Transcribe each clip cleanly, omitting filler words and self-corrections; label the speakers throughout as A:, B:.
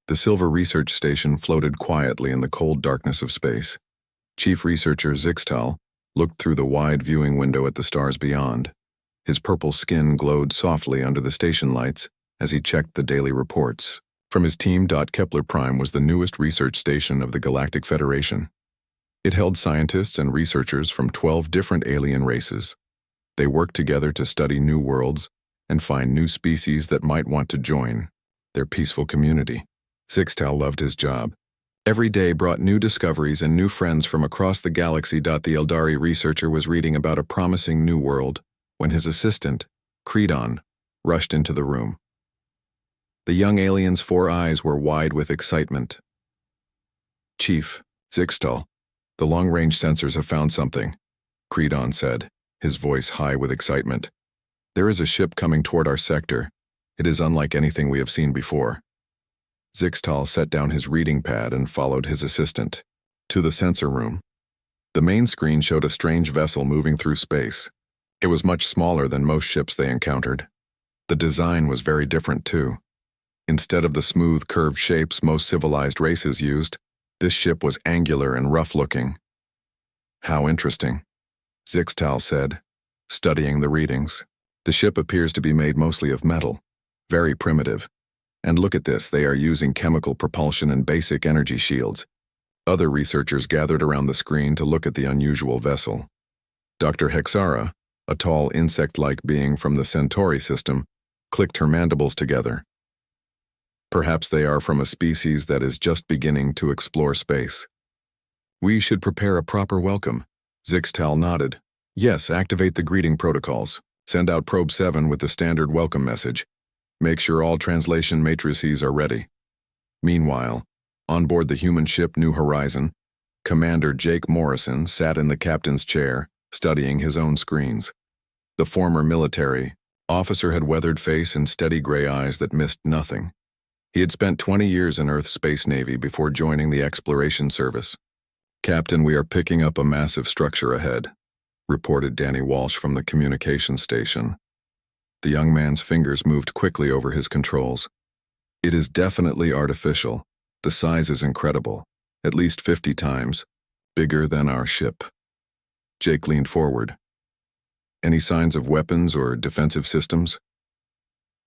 A: The silver research station floated quietly in the cold darkness of space. Chief Researcher Zixtal looked through the wide viewing window at the stars beyond. His purple skin glowed softly under the station lights as he checked the daily reports. From his team, Kepler Prime was the newest research station of the Galactic Federation. It held scientists and researchers from 12 different alien races. They worked together to study new worlds and find new species that might want to join their peaceful community. Zixtal loved his job. Every day brought new discoveries and new friends from across the galaxy. The Eldari researcher was reading about a promising new world when his assistant, Creedon, rushed into the room. The young alien's 4 eyes were wide with excitement. "Chief, Zixtal, the long-range sensors have found something," Creedon said, his voice high with excitement. "There is a ship coming toward our sector. It is unlike anything we have seen before." Zixtal set down his reading pad and followed his assistant to the sensor room. The main screen showed a strange vessel moving through space. It was much smaller than most ships they encountered. The design was very different too. Instead of the smooth, curved shapes most civilized races used, this ship was angular and rough-looking. "How interesting," Zixtal said, studying the readings. "The ship appears to be made mostly of metal, very primitive. And look at this, they are using chemical propulsion and basic energy shields." Other researchers gathered around the screen to look at the unusual vessel. Dr. Hexara, a tall insect-like being from the Centauri system, clicked her mandibles together. "Perhaps they are from a species that is just beginning to explore space. We should prepare a proper welcome." Zixtal nodded. "Yes, activate the greeting protocols. Send out Probe 7 with the standard welcome message. Make sure all translation matrices are ready." Meanwhile, on board the human ship New Horizon, Commander Jake Morrison sat in the captain's chair, studying his own screens. The former military officer had weathered face and steady gray eyes that missed nothing. He had spent 20 years in Earth's Space Navy before joining the Exploration Service. "Captain, we are picking up a massive structure ahead," reported Danny Walsh from the communications station. The young man's fingers moved quickly over his controls. "It is definitely artificial. The size is incredible, at least 50 times bigger than our ship." Jake leaned forward. "Any signs of weapons or defensive systems?"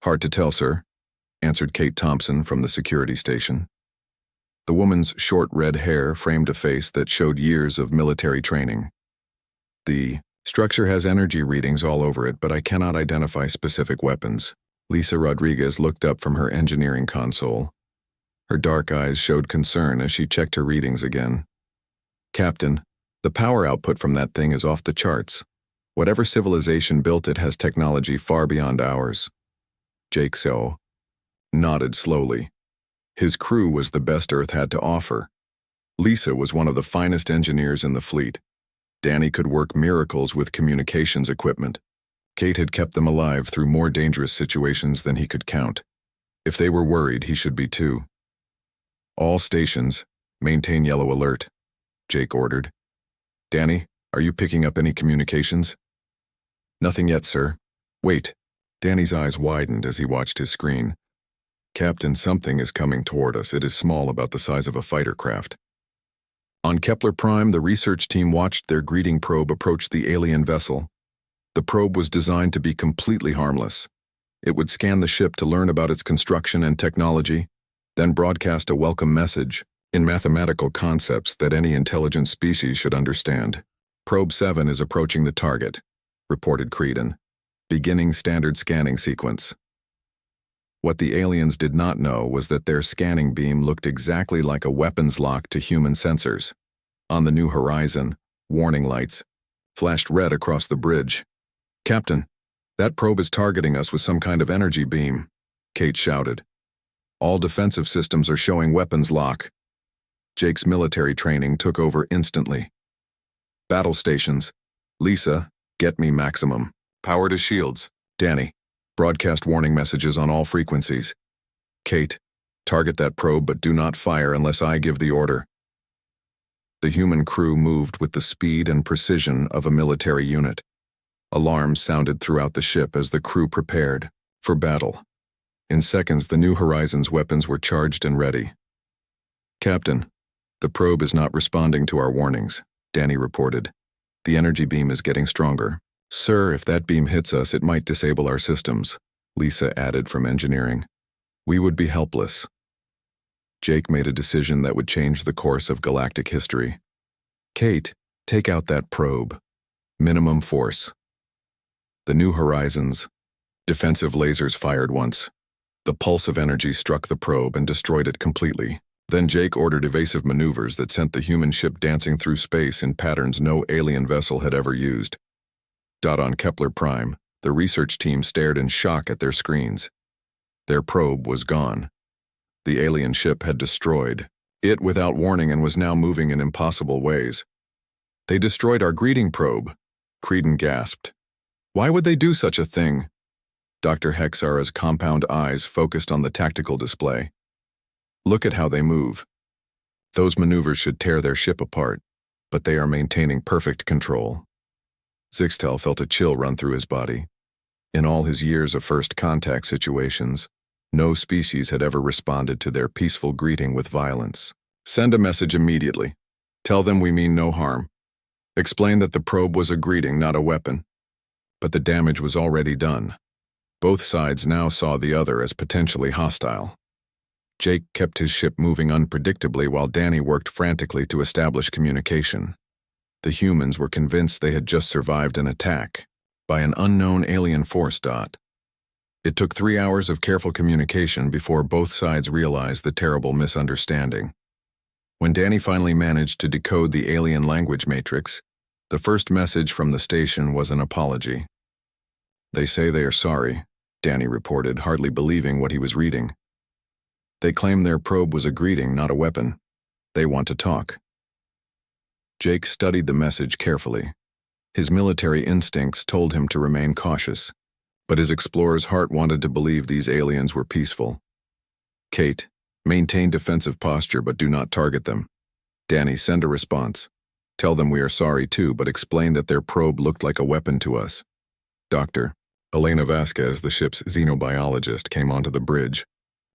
A: "Hard to tell, sir," answered Kate Thompson from the security station. The woman's short red hair framed a face that showed years of military training. "The structure has energy readings all over it, but I cannot identify specific weapons." Lisa Rodriguez looked up from her engineering console. Her dark eyes showed concern as she checked her readings again. "Captain, the power output from that thing is off the charts. Whatever civilization built it has technology far beyond ours." Jake nodded slowly. His crew was the best Earth had to offer. Lisa was one of the finest engineers in the fleet. Danny could work miracles with communications equipment. Kate had kept them alive through more dangerous situations than he could count. If they were worried, he should be too. "All stations, maintain yellow alert," Jake ordered. "Danny, are you picking up any communications?" "Nothing yet, sir." "Wait." Danny's eyes widened as he watched his screen. "Captain, something is coming toward us. It is small, about the size of a fighter craft." On Kepler Prime, the research team watched their greeting probe approach the alien vessel. The probe was designed to be completely harmless. It would scan the ship to learn about its construction and technology, then broadcast a welcome message in mathematical concepts that any intelligent species should understand. "Probe 7 is approaching the target," reported Creedon. "Beginning standard scanning sequence." What the aliens did not know was that their scanning beam looked exactly like a weapons lock to human sensors. On the New Horizon, warning lights flashed red across the bridge. "Captain, that probe is targeting us with some kind of energy beam," Kate shouted. "All defensive systems are showing weapons lock." Jake's military training took over instantly. "Battle stations. Lisa, get me maximum power to shields. Danny, broadcast warning messages on all frequencies. Kate, target that probe but do not fire unless I give the order." The human crew moved with the speed and precision of a military unit. Alarms sounded throughout the ship as the crew prepared for battle. In seconds, the New Horizons weapons were charged and ready. "Captain, the probe is not responding to our warnings," Danny reported. "The energy beam is getting stronger." "Sir, if that beam hits us, it might disable our systems," Lisa added from engineering. "We would be helpless." Jake made a decision that would change the course of galactic history. "Kate, take out that probe. Minimum force." The New Horizons. Defensive lasers fired once. The pulse of energy struck the probe and destroyed it completely. Then Jake ordered evasive maneuvers that sent the human ship dancing through space in patterns no alien vessel had ever used. On Kepler Prime, the research team stared in shock at their screens. Their probe was gone. The alien ship had destroyed it without warning and was now moving in impossible ways. "They destroyed our greeting probe," Creedon gasped. "Why would they do such a thing?" Dr. Hexara's compound eyes focused on the tactical display. "Look at how they move. Those maneuvers should tear their ship apart, but they are maintaining perfect control." Zixtel felt a chill run through his body. In all his years of first contact situations, no species had ever responded to their peaceful greeting with violence. "Send a message immediately. Tell them we mean no harm. Explain that the probe was a greeting, not a weapon." But the damage was already done. Both sides now saw the other as potentially hostile. Jake kept his ship moving unpredictably while Danny worked frantically to establish communication. The humans were convinced they had just survived an attack by an unknown alien force. It took 3 hours of careful communication before both sides realized the terrible misunderstanding. When Danny finally managed to decode the alien language matrix, the first message from the station was an apology. "They say they are sorry," Danny reported, hardly believing what he was reading. "They claim their probe was a greeting, not a weapon. They want to talk." Jake studied the message carefully. His military instincts told him to remain cautious, but his explorer's heart wanted to believe these aliens were peaceful. "Kate, maintain defensive posture but do not target them." "Danny, send a response. Tell them we are sorry too, but explain that their probe looked like a weapon to us." "Doctor." Elena Vasquez, the ship's xenobiologist, came onto the bridge.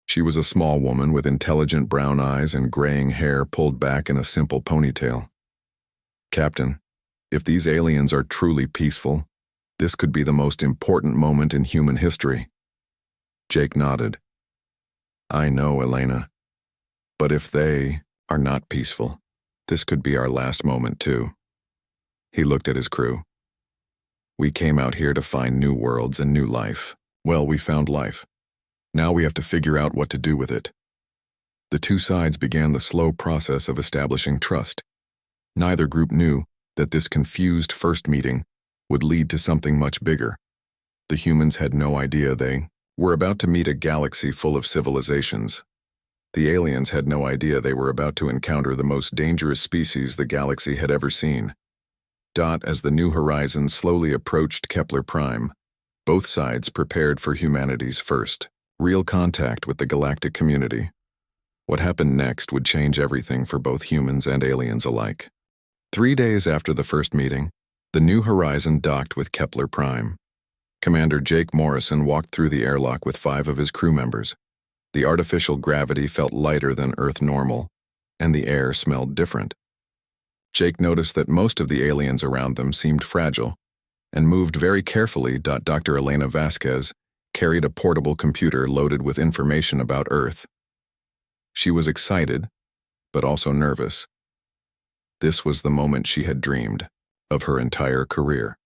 A: She was a small woman with intelligent brown eyes and graying hair pulled back in a simple ponytail. "Captain, if these aliens are truly peaceful, this could be the most important moment in human history." Jake nodded. "I know, Elena. But if they are not peaceful, this could be our last moment too." He looked at his crew. "We came out here to find new worlds and new life. Well, we found life. Now we have to figure out what to do with it." The two sides began the slow process of establishing trust. Neither group knew that this confused first meeting would lead to something much bigger. The humans had no idea they were about to meet a galaxy full of civilizations. The aliens had no idea they were about to encounter the most dangerous species the galaxy had ever seen. As the New Horizons slowly approached Kepler Prime, both sides prepared for humanity's first real contact with the galactic community. What happened next would change everything for both humans and aliens alike. 3 days after the first meeting, the New Horizon docked with Kepler Prime. Commander Jake Morrison walked through the airlock with 5 of his crew members. The artificial gravity felt lighter than Earth normal, and the air smelled different. Jake noticed that most of the aliens around them seemed fragile and moved very carefully. Dr. Elena Vasquez carried a portable computer loaded with information about Earth. She was excited, but also nervous. This was the moment she had dreamed of her entire career.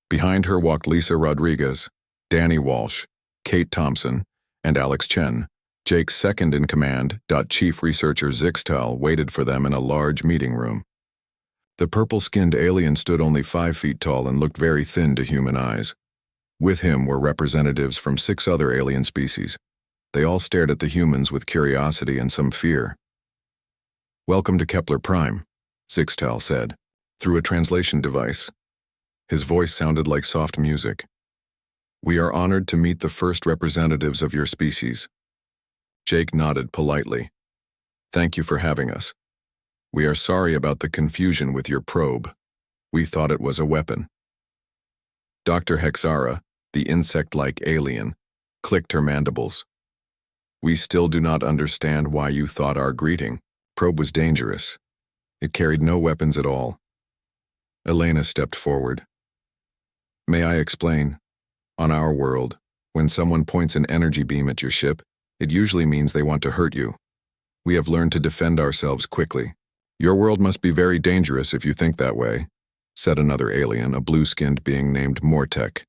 A: Behind her walked Lisa Rodriguez, Danny Walsh, Kate Thompson, and Alex Chen. Jake's second-in-command, Chief Researcher Zixtel, waited for them in a large meeting room. The purple-skinned alien stood only 5 feet tall and looked very thin to human eyes. With him were representatives from 6 other alien species. They all stared at the humans with curiosity and some fear. "Welcome to Kepler Prime," Zixtel said, through a translation device. His voice sounded like soft music. "We are honored to meet the first representatives of your species." Jake nodded politely. "Thank you for having us. We are sorry about the confusion with your probe. We thought it was a weapon." Dr. Hexara, the insect-like alien, clicked her mandibles. We still do not understand why you thought our greeting. Probe was dangerous. It carried no weapons at all. Elena stepped forward. May I explain? On our world, when someone points an energy beam at your ship, it usually means they want to hurt you. We have learned to defend ourselves quickly. Your world must be very dangerous if you think that way, said another alien, a blue-skinned being named Mortek.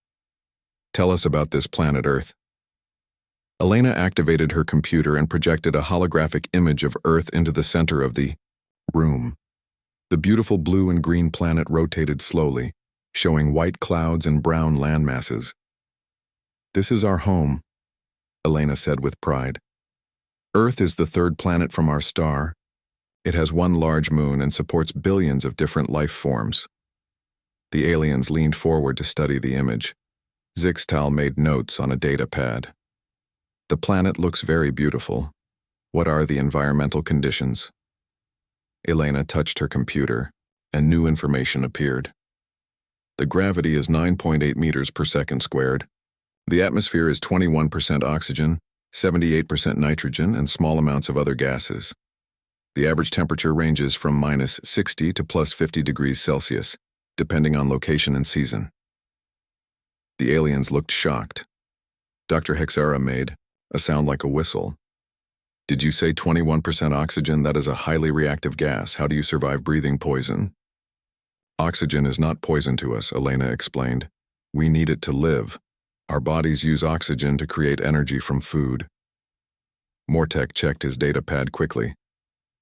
A: Tell us about this planet Earth. Elena activated her computer and projected a holographic image of Earth into the center of the room. The beautiful blue and green planet rotated slowly, showing white clouds and brown landmasses. This is our home, Elena said with pride. Earth is the third planet from our star. It has one large moon and supports billions of different life forms. The aliens leaned forward to study the image. Zixtal made notes on a data pad. The planet looks very beautiful. What are the environmental conditions? Elena touched her computer, and new information appeared. The gravity is 9.8 meters per second squared. The atmosphere is 21% oxygen, 78% nitrogen, and small amounts of other gases. The average temperature ranges from -60 to +50 degrees Celsius, depending on location and season. The aliens looked shocked. Dr. Hexara made a sound like a whistle. Did you say 21% oxygen? That is a highly reactive gas. How do you survive breathing poison? Oxygen is not poison to us, Elena explained. We need it to live. Our bodies use oxygen to create energy from food. Mortek checked his data pad quickly.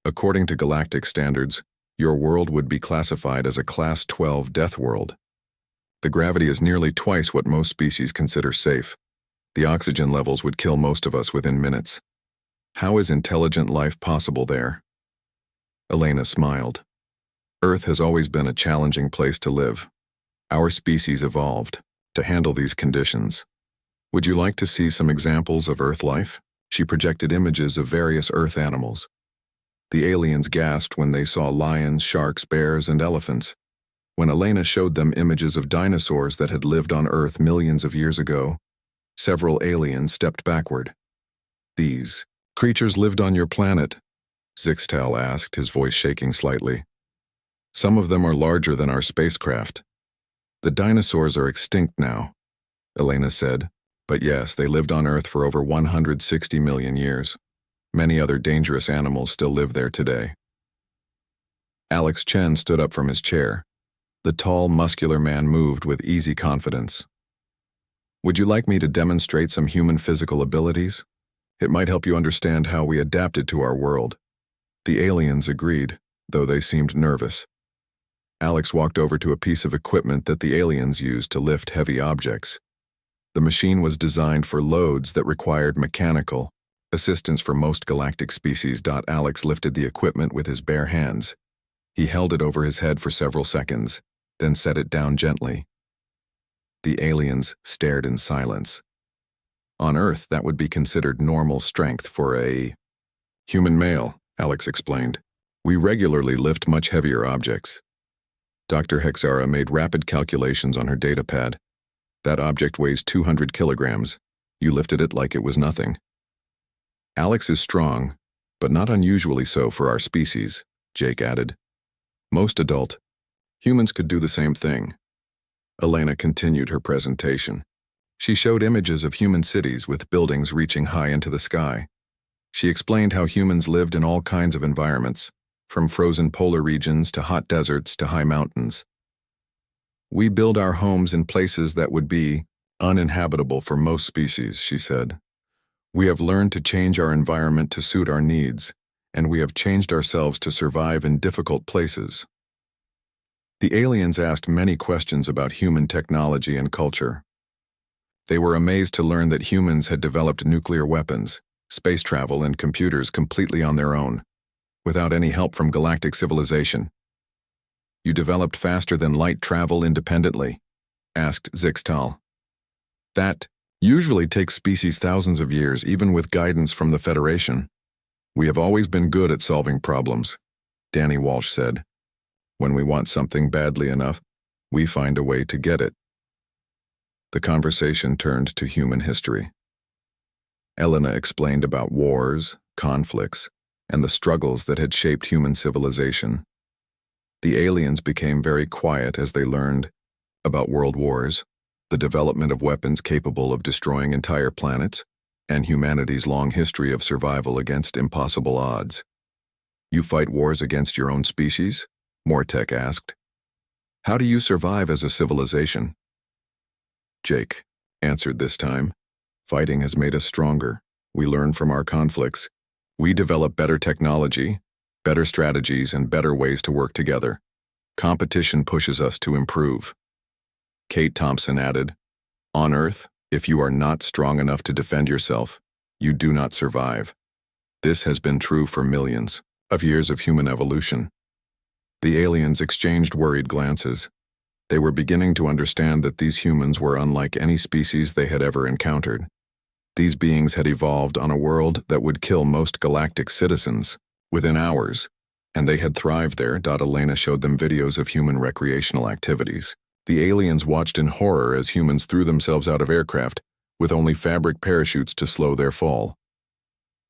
A: According to Galactic standards, your world would be classified as a Class 12 death world. The gravity is nearly twice what most species consider safe. The oxygen levels would kill most of us within minutes. How is intelligent life possible there? Elena smiled. Earth has always been a challenging place to live. Our species evolved to handle these conditions. Would you like to see some examples of Earth life? She projected images of various Earth animals. The aliens gasped when they saw lions, sharks, bears, and elephants. When Elena showed them images of dinosaurs that had lived on Earth millions of years ago, several aliens stepped backward. These creatures lived on your planet? Zixtal asked, his voice shaking slightly. Some of them are larger than our spacecraft. The dinosaurs are extinct now, Elena said, but yes, they lived on Earth for over 160 million years. Many other dangerous animals still live there today. Alex Chen stood up from his chair. The tall, muscular man moved with easy confidence. Would you like me to demonstrate some human physical abilities? It might help you understand how we adapted to our world. The aliens agreed, though they seemed nervous. Alex walked over to a piece of equipment that the aliens used to lift heavy objects. The machine was designed for loads that required mechanical assistance for most galactic species. Alex lifted the equipment with his bare hands. He held it over his head for several seconds, then set it down gently. The aliens stared in silence. On Earth, that would be considered normal strength for a human male, Alex explained. We regularly lift much heavier objects. Dr. Hexara made rapid calculations on her data pad. That object weighs 200 kilograms. You lifted it like it was nothing. Alex is strong, but not unusually so for our species, Jake added. Most adult humans could do the same thing. Elena continued her presentation. She showed images of human cities with buildings reaching high into the sky. She explained how humans lived in all kinds of environments, from frozen polar regions to hot deserts to high mountains. We build our homes in places that would be uninhabitable for most species, she said. We have learned to change our environment to suit our needs, and we have changed ourselves to survive in difficult places. The aliens asked many questions about human technology and culture. They were amazed to learn that humans had developed nuclear weapons, space travel, and computers completely on their own, without any help from galactic civilization. You developed faster than light travel independently, asked Zixtal. That usually takes species thousands of years, even with guidance from the Federation. We have always been good at solving problems, Danny Walsh said. When we want something badly enough, we find a way to get it. The conversation turned to human history. Elena explained about wars, conflicts, and the struggles that had shaped human civilization. The aliens became very quiet as they learned about world wars, the development of weapons capable of destroying entire planets, and humanity's long history of survival against impossible odds. "You fight wars against your own species?" Mortek asked. "How do you survive as a civilization?" Jake answered this time. "Fighting has made us stronger. We learn from our conflicts. We develop better technology, better strategies, and better ways to work together. Competition pushes us to improve." Kate Thompson added, "On Earth, if you are not strong enough to defend yourself, you do not survive. This has been true for millions of years of human evolution." The aliens exchanged worried glances. They were beginning to understand that these humans were unlike any species they had ever encountered. These beings had evolved on a world that would kill most galactic citizens within hours, and they had thrived there. Elena showed them videos of human recreational activities. The aliens watched in horror as humans threw themselves out of aircraft with only fabric parachutes to slow their fall.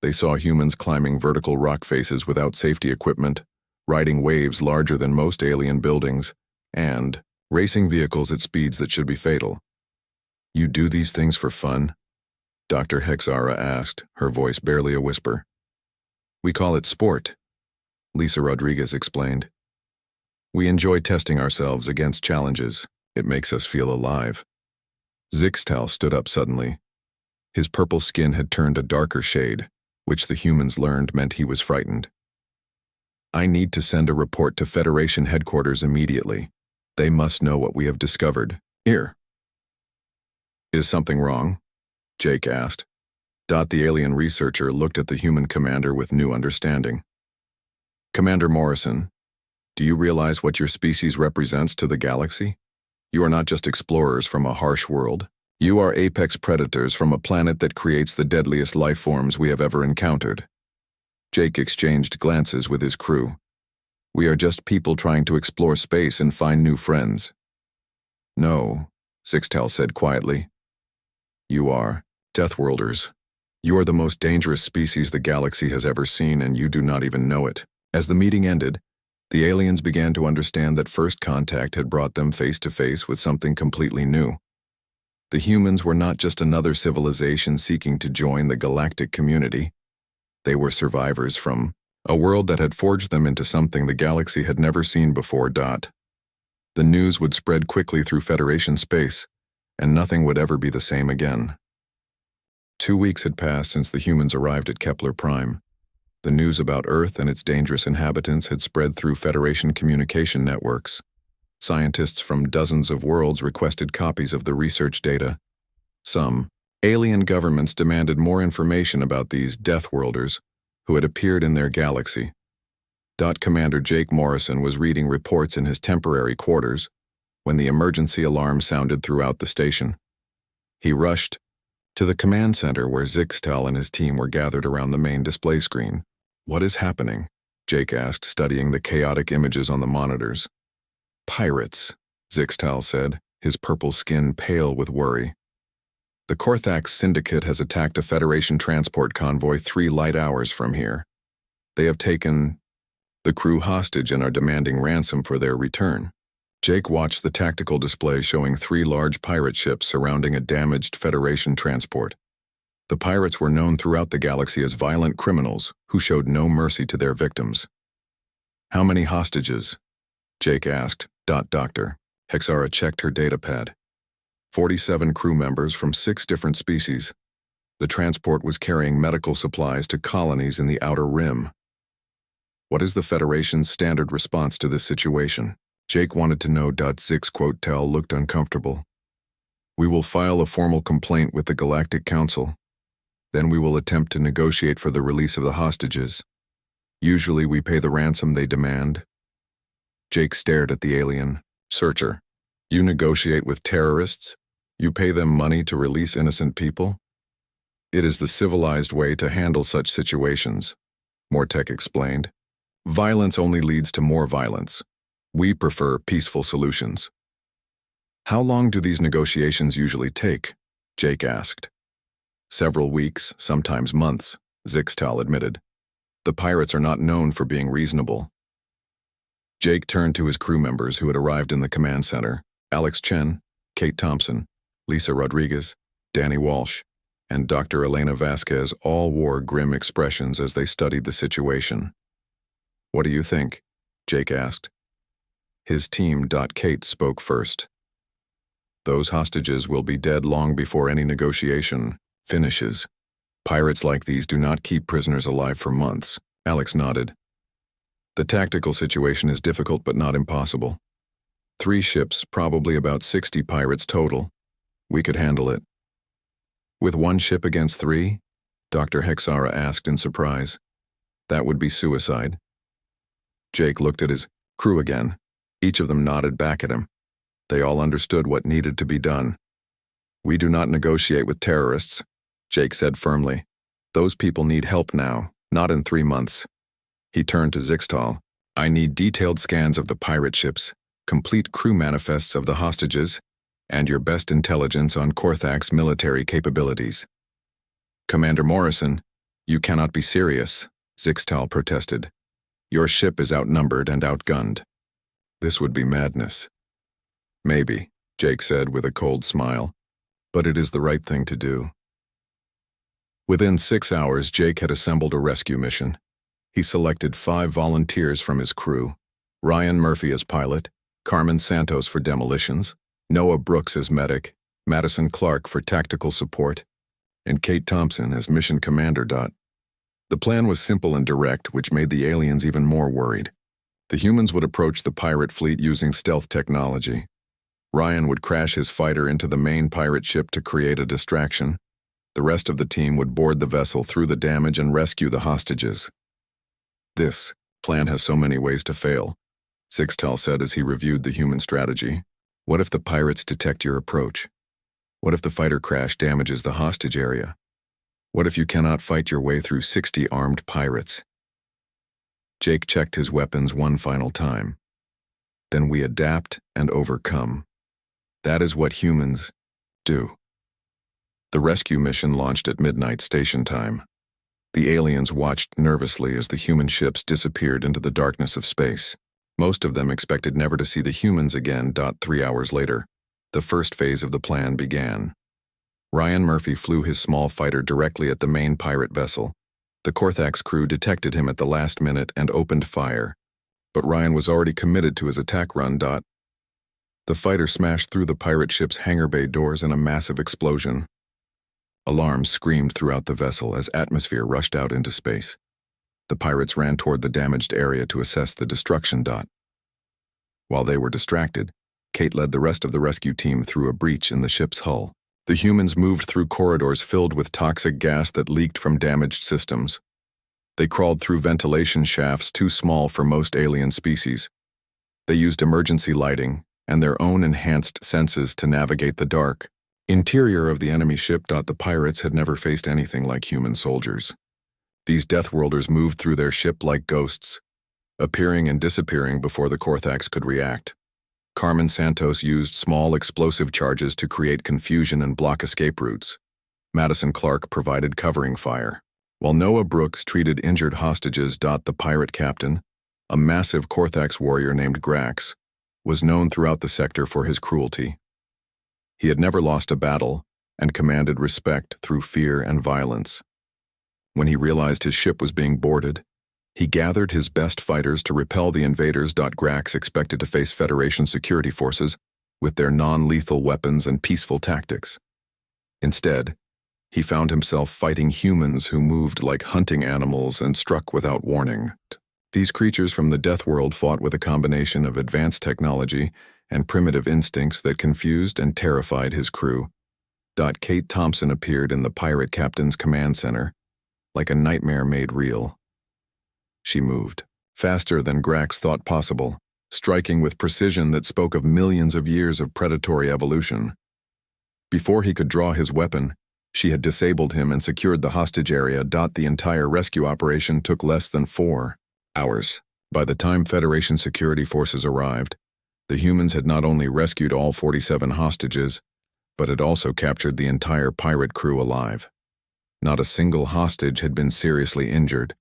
A: They saw humans climbing vertical rock faces without safety equipment, riding waves larger than most alien buildings, and racing vehicles at speeds that should be fatal. "You do these things for fun?" Dr. Hexara asked, her voice barely a whisper. "We call it sport," Lisa Rodriguez explained. "We enjoy testing ourselves against challenges. It makes us feel alive." Zixtal stood up suddenly. His purple skin had turned a darker shade, which the humans learned meant he was frightened. "I need to send a report to Federation headquarters immediately. They must know what we have discovered. Here." "Is something wrong?" Jake asked. The alien researcher looked at the human commander with new understanding. "Commander Morrison, do you realize what your species represents to the galaxy? You are not just explorers from a harsh world. You are apex predators from a planet that creates the deadliest life forms we have ever encountered." Jake exchanged glances with his crew. "We are just people trying to explore space and find new friends." "No," Zixtal said quietly. "You are Deathworlders. You are the most dangerous species the galaxy has ever seen, and you do not even know it." As the meeting ended, the aliens began to understand that first contact had brought them face to face with something completely new. The humans were not just another civilization seeking to join the galactic community. They were survivors from a world that had forged them into something the galaxy had never seen before. The news would spread quickly through Federation space, and nothing would ever be the same again. 2 weeks had passed since the humans arrived at Kepler Prime. The news about Earth and its dangerous inhabitants had spread through Federation communication networks. Scientists from dozens of worlds requested copies of the research data. Some alien governments demanded more information about these Deathworlders who had appeared in their galaxy. Commander Jake Morrison was reading reports in his temporary quarters when the emergency alarm sounded throughout the station. He rushed to the command center where Zixtal and his team were gathered around the main display screen. "What is happening?" Jake asked, studying the chaotic images on the monitors. "Pirates," Zixtal said, his purple skin pale with worry. "The Korthax Syndicate has attacked a Federation transport convoy 3 light hours from here. They have taken the crew hostage and are demanding ransom for their return." Jake watched the tactical display showing 3 large pirate ships surrounding a damaged Federation transport. The pirates were known throughout the galaxy as violent criminals who showed no mercy to their victims. "How many hostages?" Jake asked. Dr. Hexara checked her datapad. 47 crew members from 6 different species. The transport was carrying medical supplies to colonies in the Outer Rim. "What is the Federation's standard response to this situation?" Jake wanted to know. Zixtal looked uncomfortable. "We will file a formal complaint with the Galactic Council. Then we will attempt to negotiate for the release of the hostages. Usually we pay the ransom they demand." Jake stared at the alien. "Searcher, you negotiate with terrorists? You pay them money to release innocent people?" "It is the civilized way to handle such situations," Mortek explained. "Violence only leads to more violence. We prefer peaceful solutions." "How long do these negotiations usually take?" Jake asked. Several weeks, sometimes months, Zixtal admitted. The pirates are not known for being reasonable. Jake turned to his crew members who had arrived in the command center: Alex Chen, Kate Thompson, Lisa Rodriguez, Danny Walsh, and Dr. Elena Vasquez all wore grim expressions as they studied the situation. "What do you think?" Jake asked. His team. Kate spoke first. "Those hostages will be dead long before any negotiation finishes. Pirates like these do not keep prisoners alive for months." Alex nodded. "The tactical situation is difficult but not impossible. 3 ships, probably about 60 pirates total. We could handle it." "With 1 ship against 3? Dr. Hexara asked in surprise. "That would be suicide." Jake looked at his crew again. Each of them nodded back at him. They all understood what needed to be done. "We do not negotiate with terrorists," Jake said firmly. "Those people need help now, not in 3 months." He turned to Zixtal. "I need detailed scans of the pirate ships, complete crew manifests of the hostages, and your best intelligence on Korthak's military capabilities." "Commander Morrison, you cannot be serious," Zixtal protested. "Your ship is outnumbered and outgunned." "This would be madness." "Maybe," Jake said with a cold smile, "but it is the right thing to do." Within 6 hours, Jake had assembled a rescue mission. He selected 5 volunteers from his crew: Ryan Murphy as pilot, Carmen Santos for demolitions, Noah Brooks as medic, Madison Clark for tactical support, and Kate Thompson as mission commander. The plan was simple and direct, which made the aliens even more worried. The humans would approach the pirate fleet using stealth technology. Ryan would crash his fighter into the main pirate ship to create a distraction. The rest of the team would board the vessel through the damage and rescue the hostages. "This plan has so many ways to fail," Zixtal said as he reviewed the human strategy. "What if the pirates detect your approach? What if the fighter crash damages the hostage area? What if you cannot fight your way through 60 armed pirates?" Jake checked his weapons one final time. "Then we adapt and overcome. That is what humans do." The rescue mission launched at midnight station time. The aliens watched nervously as the human ships disappeared into the darkness of space. Most of them expected never to see the humans again. 3 hours later, the first phase of the plan began. Ryan Murphy flew his small fighter directly at the main pirate vessel. The Korthak's crew detected him at the last minute and opened fire, but Ryan was already committed to his attack run. The fighter smashed through the pirate ship's hangar bay doors in a massive explosion. Alarms screamed throughout the vessel as atmosphere rushed out into space. The pirates ran toward the damaged area to assess the destruction. While they were distracted, Kate led the rest of the rescue team through a breach in the ship's hull. The humans moved through corridors filled with toxic gas that leaked from damaged systems. They crawled through ventilation shafts too small for most alien species. They used emergency lighting and their own enhanced senses to navigate the dark interior of the enemy ship. The pirates had never faced anything like human soldiers. These Deathworlders moved through their ship like ghosts, appearing and disappearing before the Korthaks could react. Carmen Santos used small explosive charges to create confusion and block escape routes. Madison Clark provided covering fire, while Noah Brooks treated injured hostages. The pirate captain, a massive Korthaks warrior named Grax, was known throughout the sector for his cruelty. He had never lost a battle and commanded respect through fear and violence. When he realized his ship was being boarded, he gathered his best fighters to repel the invaders. Grax expected to face Federation security forces with their non-lethal weapons and peaceful tactics. Instead, he found himself fighting humans who moved like hunting animals and struck without warning. These creatures from the Death World fought with a combination of advanced technology and primitive instincts that confused and terrified his crew. Kate Thompson appeared in the pirate captain's command center, like a nightmare made real. She moved, faster than Grax thought possible, striking with precision that spoke of millions of years of predatory evolution. Before he could draw his weapon, she had disabled him and secured the hostage area. The entire rescue operation took less than 4 hours. By the time Federation security forces arrived, the humans had not only rescued all 47 hostages, but had also captured the entire pirate crew alive. Not a single hostage had been seriously injured,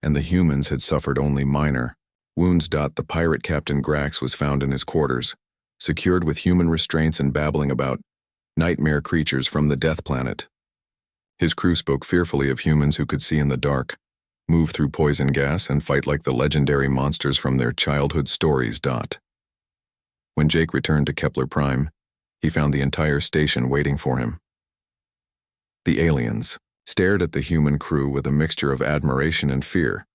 A: and the humans had suffered only minor wounds. The pirate Captain Grax was found in his quarters, secured with human restraints and babbling about nightmare creatures from the Death Planet. His crew spoke fearfully of humans who could see in the dark, move through poison gas, and fight like the legendary monsters from their childhood stories. When Jake returned to Kepler Prime, he found the entire station waiting for him. The aliens stared at the human crew with a mixture of admiration and fear.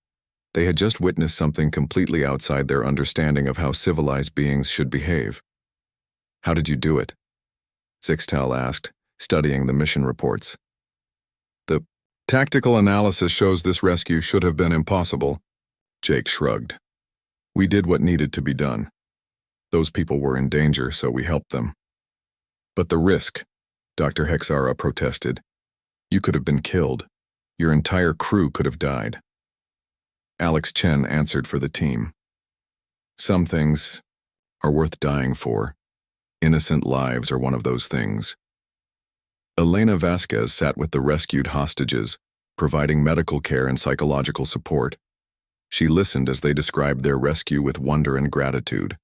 A: They had just witnessed something completely outside their understanding of how civilized beings should behave. "How did you do it?" Zixtal asked, studying the mission reports. "The tactical analysis shows this rescue should have been impossible," Jake shrugged. "We did what needed to be done. Those people were in danger, so we helped them." "But the risk," Dr. Hexara protested. "You could have been killed. Your entire crew could have died." Alex Chen answered for the team. "Some things are worth dying for. Innocent lives are one of those things." Elena Vasquez sat with the rescued hostages, providing medical care and psychological support. She listened as they described their rescue with wonder and gratitude.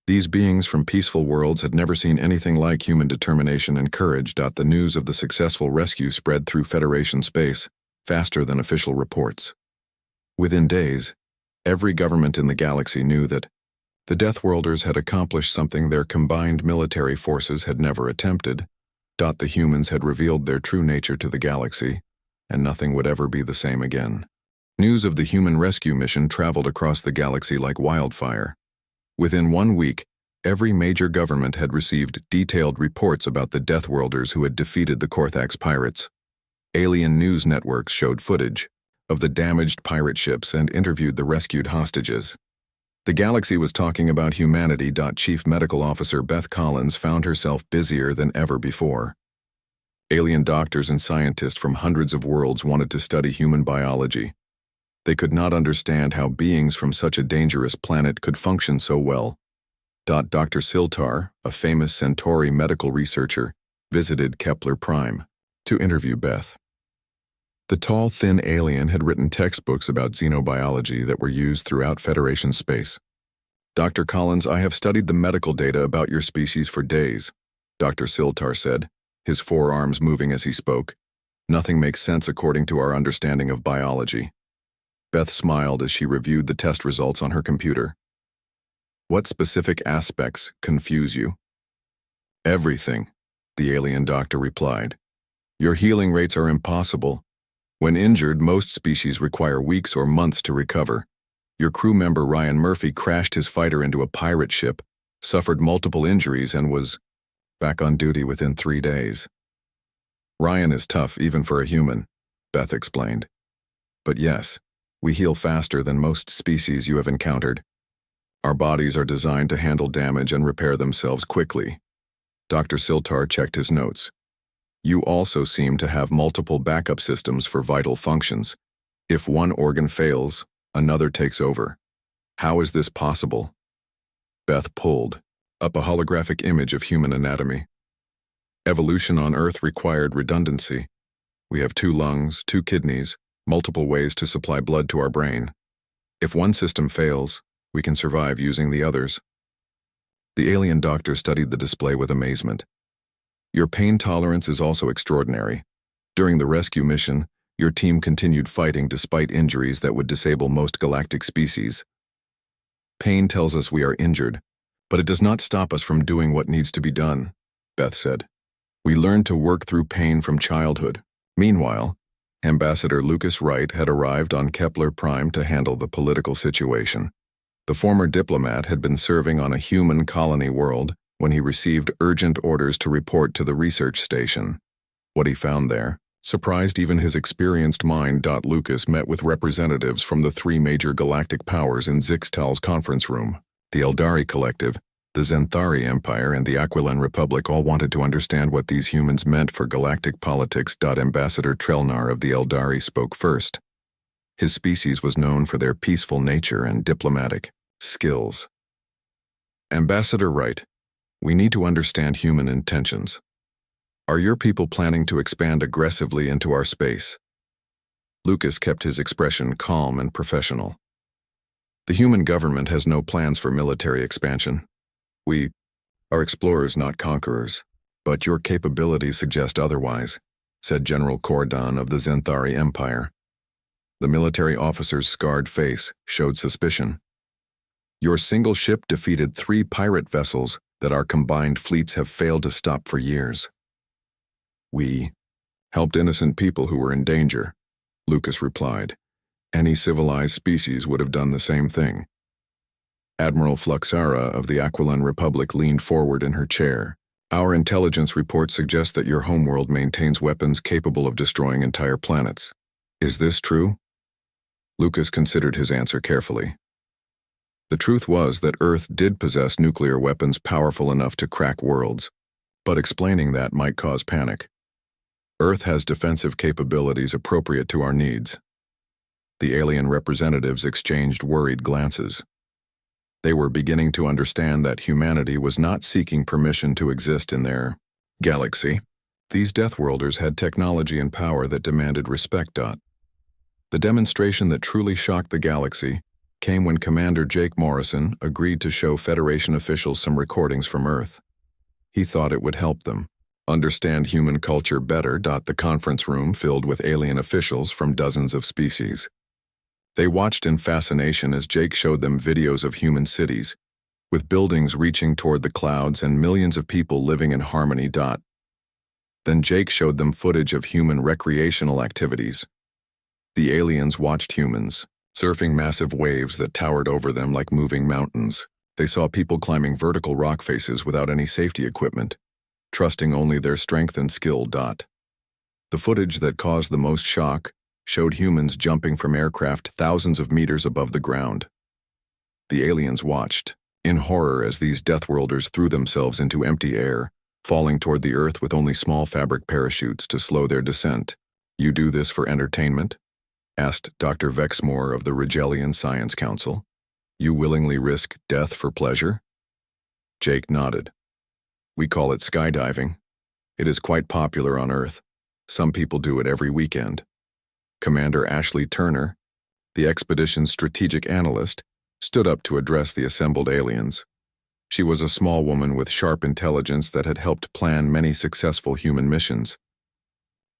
A: These beings from peaceful worlds had never seen anything like human determination and courage. The news of the successful rescue spread through Federation space, faster than official reports. Within days, every government in the galaxy knew that the Deathworlders had accomplished something their combined military forces had never attempted. The humans had revealed their true nature to the galaxy, and nothing would ever be the same again. News of the human rescue mission traveled across the galaxy like wildfire. Within 1 week, every major government had received detailed reports about the Deathworlders who had defeated the Korthax pirates. Alien news networks showed footage of the damaged pirate ships and interviewed the rescued hostages. The galaxy was talking about humanity. Chief Medical Officer Beth Collins found herself busier than ever before. Alien doctors and scientists from hundreds of worlds wanted to study human biology. They could not understand how beings from such a dangerous planet could function so well. Dr. Siltar, a famous Centauri medical researcher, visited Kepler Prime to interview Beth. The tall, thin alien had written textbooks about xenobiology that were used throughout Federation space. "Dr. Collins, I have studied the medical data about your species for days," Dr. Siltar said, his forearms moving as he spoke. "Nothing makes sense according to our understanding of biology." Beth smiled as she reviewed the test results on her computer. "What specific aspects confuse you?" "Everything," the alien doctor replied. "Your healing rates are impossible. When injured, most species require weeks or months to recover. Your crew member Ryan Murphy crashed his fighter into a pirate ship, suffered multiple injuries, and was back on duty within 3 days." "Ryan is tough even for a human," Beth explained. "But yes, we heal faster than most species you have encountered. Our bodies are designed to handle damage and repair themselves quickly." Dr. Siltar checked his notes. "You also seem to have multiple backup systems for vital functions. If one organ fails, another takes over. How is this possible?" Beth pulled up a holographic image of human anatomy. "Evolution on Earth required redundancy. We have 2 lungs, 2 kidneys, multiple ways to supply blood to our brain. If one system fails, we can survive using the others." The alien doctor studied the display with amazement. "Your pain tolerance is also extraordinary. During the rescue mission, your team continued fighting despite injuries that would disable most galactic species. Pain tells us we are injured, but it does not stop us from doing what needs to be done," Beth said. "We learned to work through pain from childhood." Meanwhile, Ambassador Lucas Wright had arrived on Kepler Prime to handle the political situation. The former diplomat had been serving on a human colony world when he received urgent orders to report to the research station. What he found there surprised even his experienced mind. Lucas met with representatives from the 3 major galactic powers in Zixtal's conference room. The Eldari Collective, the Zenthari Empire, and the Aquilan Republic all wanted to understand what these humans meant for galactic politics. Ambassador Trelnar of the Eldari spoke first. His species was known for their peaceful nature and diplomatic skills. "Ambassador Wright, we need to understand human intentions. Are your people planning to expand aggressively into our space? Lucas kept his expression calm and professional. The human government has no plans for military expansion. We are explorers, not conquerors. But your capabilities suggest otherwise, said General Cordon of the Zenthari Empire. The military officer's scarred face showed suspicion. Your single ship defeated 3 pirate vessels that our combined fleets have failed to stop for years. We helped innocent people who were in danger, Lucas replied. Any civilized species would have done the same thing. Admiral Fluxara of the Aquilan Republic leaned forward in her chair. Our intelligence reports suggest that your homeworld maintains weapons capable of destroying entire planets. Is this true? Lucas considered his answer carefully. The truth was that Earth did possess nuclear weapons powerful enough to crack worlds, but explaining that might cause panic. Earth has defensive capabilities appropriate to our needs. The alien representatives exchanged worried glances. They were beginning to understand that humanity was not seeking permission to exist in their galaxy. These Deathworlders had technology and power that demanded respect. The demonstration that truly shocked the galaxy came when Commander Jake Morrison agreed to show Federation officials some recordings from Earth. He thought it would help them understand human culture better. The conference room filled with alien officials from dozens of species. They watched in fascination as Jake showed them videos of human cities, with buildings reaching toward the clouds and millions of people living in harmony. Then Jake showed them footage of human recreational activities. The aliens watched humans, surfing massive waves that towered over them like moving mountains. They saw people climbing vertical rock faces without any safety equipment, trusting only their strength and skill. The footage that caused the most shock showed humans jumping from aircraft thousands of meters above the ground. The aliens watched, in horror, as these Deathworlders threw themselves into empty air, falling toward the Earth with only small fabric parachutes to slow their descent. You do this for entertainment? Asked Dr. Vexmore of the Rigelian Science Council. You willingly risk death for pleasure? Jake nodded. We call it skydiving. It is quite popular on Earth. Some people do it every weekend. Commander Ashley Turner, the expedition's strategic analyst, stood up to address the assembled aliens. She was a small woman with sharp intelligence that had helped plan many successful human missions.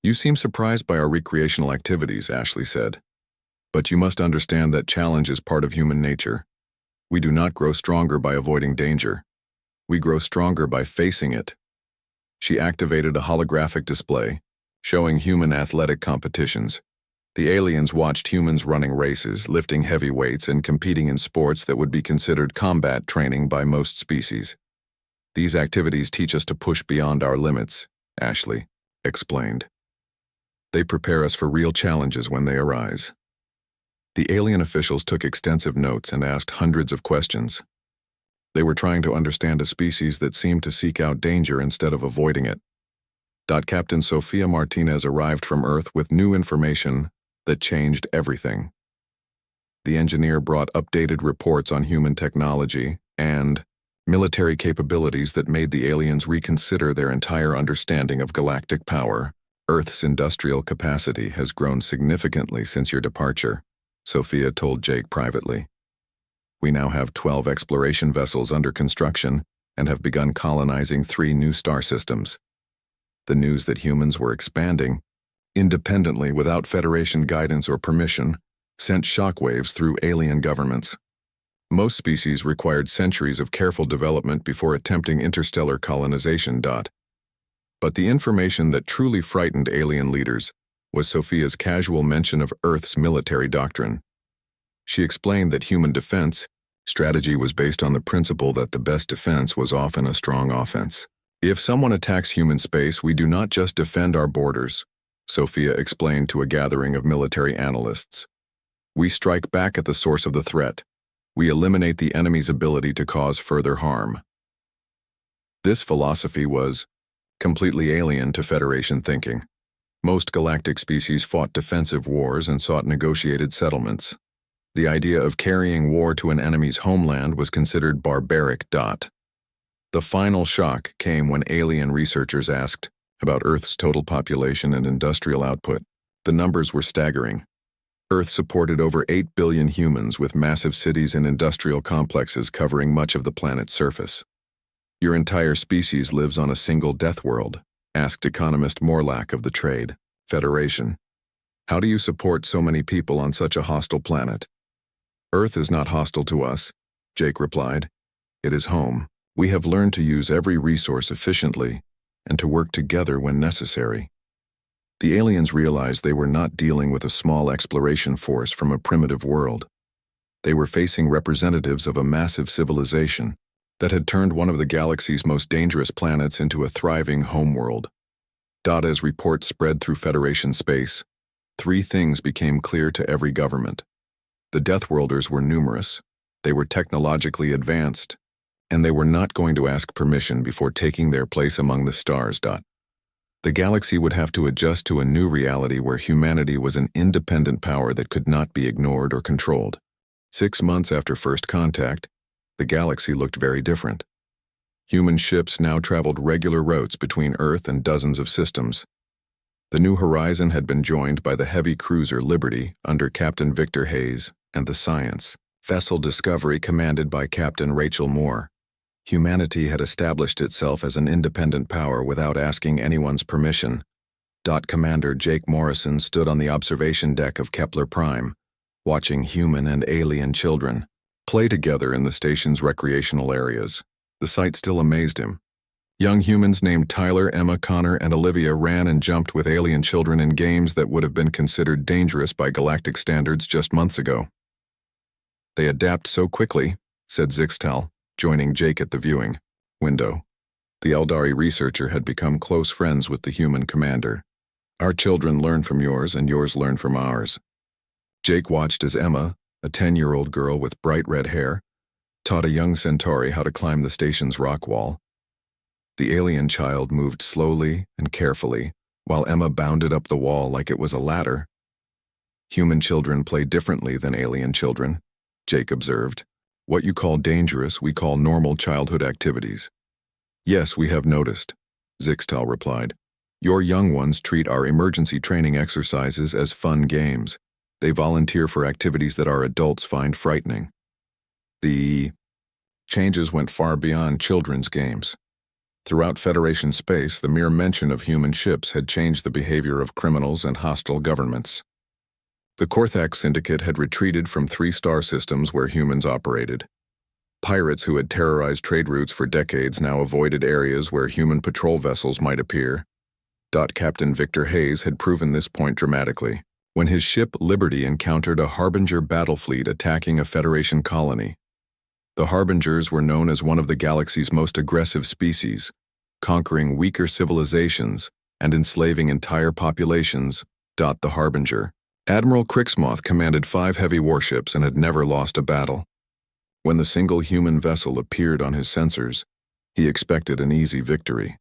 A: You seem surprised by our recreational activities, Ashley said. But you must understand that challenge is part of human nature. We do not grow stronger by avoiding danger. We grow stronger by facing it. She activated a holographic display, showing human athletic competitions. The aliens watched humans running races, lifting heavy weights, and competing in sports that would be considered combat training by most species. These activities teach us to push beyond our limits, Ashley explained. They prepare us for real challenges when they arise. The alien officials took extensive notes and asked hundreds of questions. They were trying to understand a species that seemed to seek out danger instead of avoiding it. Captain Sofia Martinez arrived from Earth with new information that changed everything. The engineer brought updated reports on human technology and military capabilities that made the aliens reconsider their entire understanding of galactic power. Earth's industrial capacity has grown significantly since your departure, Sophia told Jake privately. We now have 12 exploration vessels under construction and have begun colonizing 3 new star systems. The news that humans were expanding, independently without Federation guidance or permission, sent shockwaves through alien governments. Most species required centuries of careful development before attempting interstellar colonization. But the information that truly frightened alien leaders was Sophia's casual mention of Earth's military doctrine. She explained that human defense strategy was based on the principle that the best defense was often a strong offense. If someone attacks human space, we do not just defend our borders, Sophia explained to a gathering of military analysts. We strike back at the source of the threat. We eliminate the enemy's ability to cause further harm. This philosophy was completely alien to Federation thinking. Most galactic species fought defensive wars and sought negotiated settlements. The idea of carrying war to an enemy's homeland was considered barbaric. The final shock came when alien researchers asked, about Earth's total population and industrial output. The numbers were staggering. Earth supported over 8 billion humans with massive cities and industrial complexes covering much of the planet's surface. Your entire species lives on a single death world, asked economist Morlack of the Trade Federation. How do you support so many people on such a hostile planet? Earth is not hostile to us, Jake replied. It is home. We have learned to use every resource efficiently and to work together when necessary. The aliens realized they were not dealing with a small exploration force from a primitive world. They were facing representatives of a massive civilization that had turned one of the galaxy's most dangerous planets into a thriving homeworld. As reports spread through Federation space, 3 things became clear to every government. The Deathworlders were numerous, they were technologically advanced, and they were not going to ask permission before taking their place among the stars. The galaxy would have to adjust to a new reality where humanity was an independent power that could not be ignored or controlled. 6 months after first contact, the galaxy looked very different. Human ships now traveled regular routes between Earth and dozens of systems. The New Horizon had been joined by the heavy cruiser Liberty under Captain Victor Hayes and the Science vessel Discovery commanded by Captain Rachel Moore. Humanity had established itself as an independent power without asking anyone's permission. Commander Jake Morrison stood on the observation deck of Kepler Prime, watching human and alien children play together in the station's recreational areas. The sight still amazed him. Young humans named Tyler, Emma, Connor, and Olivia ran and jumped with alien children in games that would have been considered dangerous by galactic standards just months ago. They adapt so quickly, said Zixtal, joining Jake at the viewing window. The Eldari researcher had become close friends with the human commander. Our children learn from yours and yours learn from ours. Jake watched as Emma, a 10-year-old girl with bright red hair, taught a young Centauri how to climb the station's rock wall. The alien child moved slowly and carefully, while Emma bounded up the wall like it was a ladder. Human children play differently than alien children, Jake observed. What you call dangerous, we call normal childhood activities. Yes, we have noticed, Zixtal replied. Your young ones treat our emergency training exercises as fun games. They volunteer for activities that our adults find frightening. The changes went far beyond children's games. Throughout Federation space, the mere mention of human ships had changed the behavior of criminals and hostile governments. The Korthak Syndicate had retreated from 3 star systems where humans operated. Pirates who had terrorized trade routes for decades now avoided areas where human patrol vessels might appear. Captain Victor Hayes had proven this point dramatically when his ship Liberty encountered a Harbinger battle fleet attacking a Federation colony. The Harbingers were known as one of the galaxy's most aggressive species, conquering weaker civilizations and enslaving entire populations. The Harbinger. Admiral Crixmoth commanded 5 heavy warships and had never lost a battle. When the single human vessel appeared on his sensors, he expected an easy victory.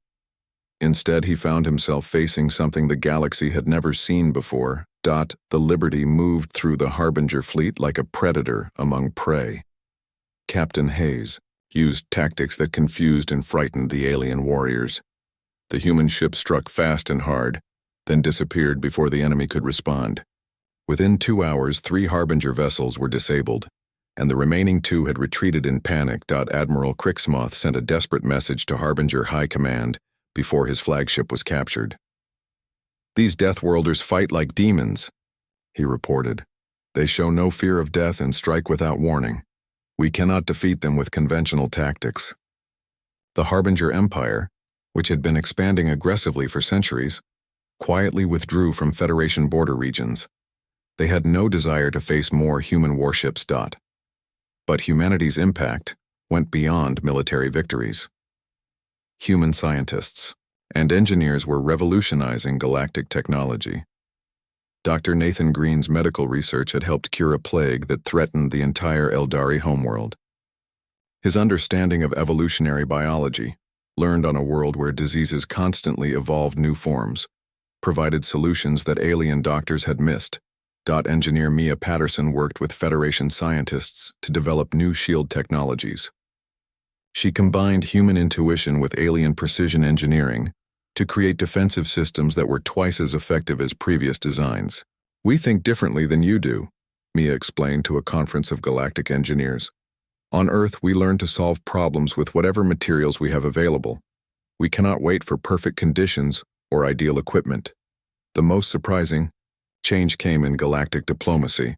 A: Instead, he found himself facing something the galaxy had never seen before. The Liberty moved through the Harbinger fleet like a predator among prey. Captain Hayes used tactics that confused and frightened the alien warriors. The human ship struck fast and hard, then disappeared before the enemy could respond. Within 2 hours, 3 Harbinger vessels were disabled, and the remaining 2 had retreated in panic. Admiral Crixmoth sent a desperate message to Harbinger High Command before his flagship was captured. These Deathworlders fight like demons, he reported. They show no fear of death and strike without warning. We cannot defeat them with conventional tactics. The Harbinger Empire, which had been expanding aggressively for centuries, quietly withdrew from Federation border regions. They had no desire to face more human warships. But humanity's impact went beyond military victories. Human scientists and engineers were revolutionizing galactic technology. Dr. Nathan Green's medical research had helped cure a plague that threatened the entire Eldari homeworld. His understanding of evolutionary biology, learned on a world where diseases constantly evolved new forms, provided solutions that alien doctors had missed. Engineer Mia Patterson worked with Federation scientists to develop new shield technologies. She combined human intuition with alien precision engineering to create defensive systems that were twice as effective as previous designs. "We think differently than you do," Mia explained to a conference of galactic engineers. "On Earth, we learn to solve problems with whatever materials we have available. We cannot wait for perfect conditions or ideal equipment." The most surprising change came in galactic diplomacy.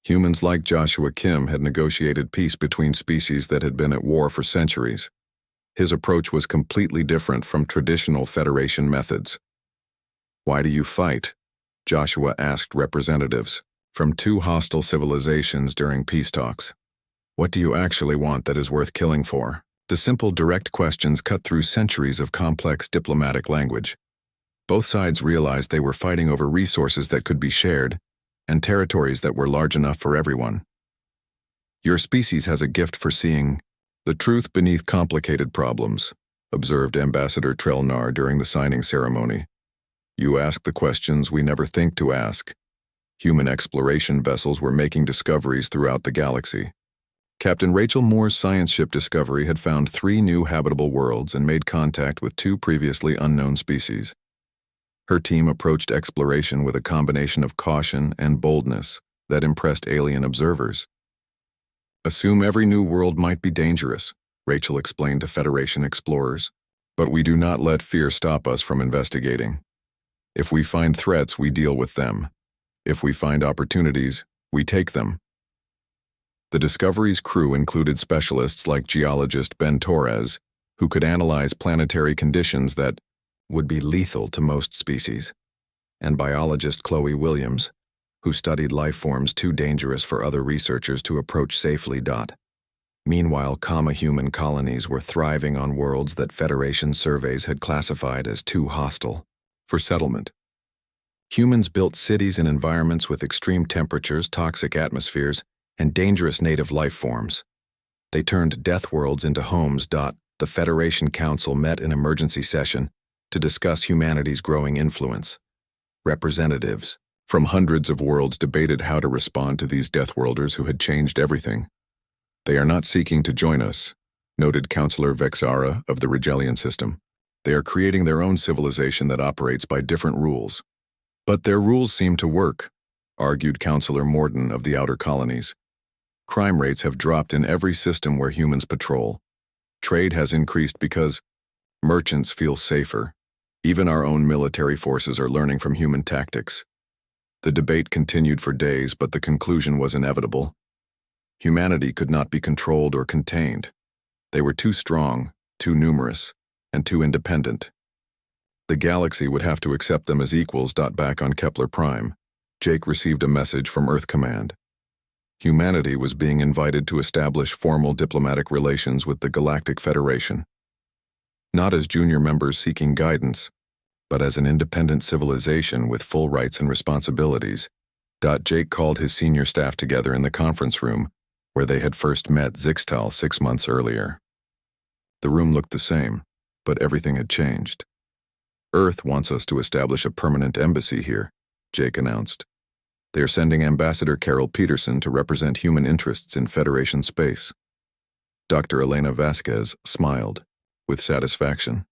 A: Humans like Joshua Kim had negotiated peace between species that had been at war for centuries. His approach was completely different from traditional Federation methods. "Why do you fight?" Joshua asked representatives from two hostile civilizations during peace talks. "What do you actually want that is worth killing for?" The simple, direct questions cut through centuries of complex diplomatic language. Both sides realized they were fighting over resources that could be shared and territories that were large enough for everyone. "Your species has a gift for seeing the truth beneath complicated problems," observed Ambassador Trelnar during the signing ceremony. "You ask the questions we never think to ask." Human exploration vessels were making discoveries throughout the galaxy. Captain Rachel Moore's science ship Discovery had found 3 new habitable worlds and made contact with 2 previously unknown species. Her team approached exploration with a combination of caution and boldness that impressed alien observers. "Assume every new world might be dangerous," Rachel explained to Federation explorers, "but we do not let fear stop us from investigating. If we find threats, we deal with them. If we find opportunities, we take them." The Discovery's crew included specialists like geologist Ben Torres, who could analyze planetary conditions that would be lethal to most species, and biologist Chloe Williams, who studied life forms too dangerous for other researchers to approach safely. Meanwhile, human colonies were thriving on worlds that Federation surveys had classified as too hostile for settlement. Humans built cities and environments with extreme temperatures, toxic atmospheres, and dangerous native life forms. They turned Deathworlds into homes. The Federation Council met in emergency session to discuss humanity's growing influence. Representatives from hundreds of worlds debated how to respond to these Deathworlders who had changed everything. "They are not seeking to join us," noted Counselor Vexara of the Regellian system. "They are creating their own civilization that operates by different rules." "But their rules seem to work," argued Counselor Morden of the Outer Colonies. "Crime rates have dropped in every system where humans patrol. Trade has increased because merchants feel safer. Even our own military forces are learning from human tactics." The debate continued for days, but the conclusion was inevitable. Humanity could not be controlled or contained. They were too strong, too numerous, and too independent. The galaxy would have to accept them as equals. Back on Kepler Prime, Jake received a message from Earth Command. Humanity was being invited to establish formal diplomatic relations with the Galactic Federation. Not as junior members seeking guidance, but as an independent civilization with full rights and responsibilities. Jake called his senior staff together in the conference room, where they had first met Zixtal 6 months earlier. The room looked the same, but everything had changed. "Earth wants us to establish a permanent embassy here," Jake announced. "They are sending Ambassador Carol Peterson to represent human interests in Federation space." Dr. Elena Vasquez smiled with satisfaction.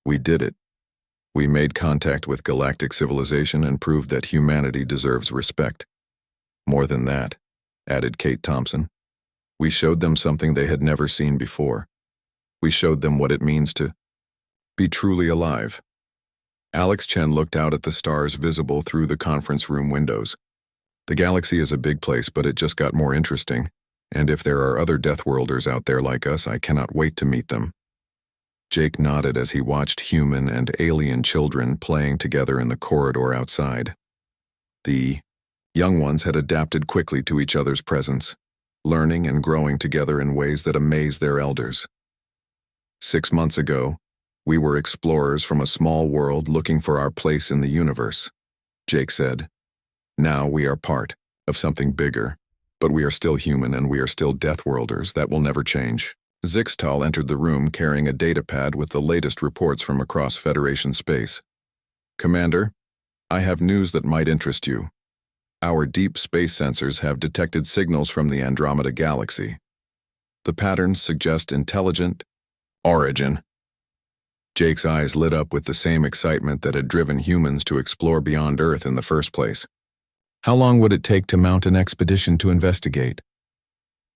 A: "We did it. We made contact with galactic civilization and proved that humanity deserves respect. More than that," added Kate Thompson, "we showed them something they had never seen before. We showed them what it means to be truly alive." Alex Chen looked out at the stars visible through the conference room windows. "The galaxy is a big place, but it just got more interesting, and if there are other Deathworlders out there like us, I cannot wait to meet them." Jake nodded as he watched human and alien children playing together in the corridor outside. The young ones had adapted quickly to each other's presence, learning and growing together in ways that amazed their elders. 6 months ago, we were explorers from a small world looking for our place in the universe, Jake said. Now we are part of something bigger, but we are still human and we are still Deathworlders. That will never change. Zixtal entered the room carrying a datapad with the latest reports from across Federation space. "Commander, I have news that might interest you. Our deep space sensors have detected signals from the Andromeda Galaxy. The patterns suggest intelligent origin." Jake's eyes lit up with the same excitement that had driven humans to explore beyond Earth in the first place. How long would it take to mount an expedition to investigate?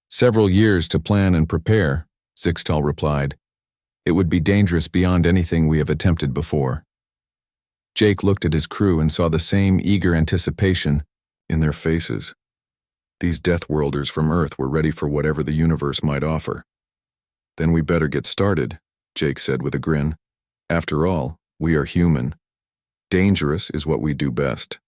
A: Several years to plan and prepare, Zixtal replied. It would be dangerous beyond anything we have attempted before. Jake looked at his crew and saw the same eager anticipation in their faces. These Deathworlders from Earth were ready for whatever the universe might offer. Then we better get started, Jake said with a grin. After all, we are human. Dangerous is what we do best.